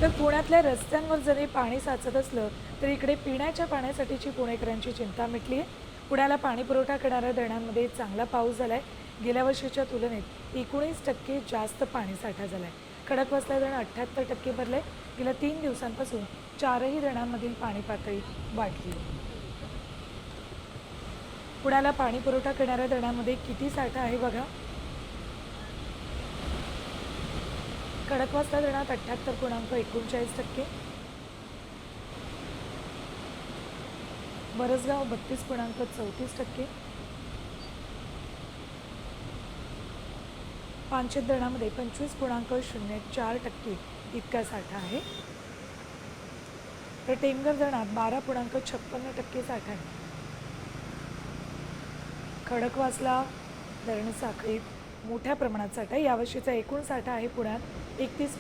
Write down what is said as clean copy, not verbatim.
तर पुण्यातल्या रस्त्यांवर जरी पाणी साचत असलं तर इकडे पिण्याच्या पाण्यासाठीची पुणेकरांची चिंता मिटली आहे. पुण्याला पाणी पुरवठा करणाऱ्या धरणांमध्ये चांगला पाऊस झालाय. गेल्या वर्षीच्या तुलनेत 19% जास्त पाणीसाठा झालाय. खडकवासला धरण 78% भरलंय. गेल्या 3 दिवसांपासून चारही धरणांमधील पाणी पातळी वाढली आहे. पुण्याला पाणी पुरवठा करणाऱ्या धरणांमध्ये किती साठा आहे बघा. खडकवासला धरणात 78.39%, बरसगाव 32.34%, पानशेत धरणामध्ये 25.04% इतका साठा आहे. तर टेमघर धरणात 12.56% साठा आहे. खडकवासला धरण साखळीत मोठ्या प्रमाणात साठा आहे. यावर्षीचा एकूण साठा आहे पुण्यात 31.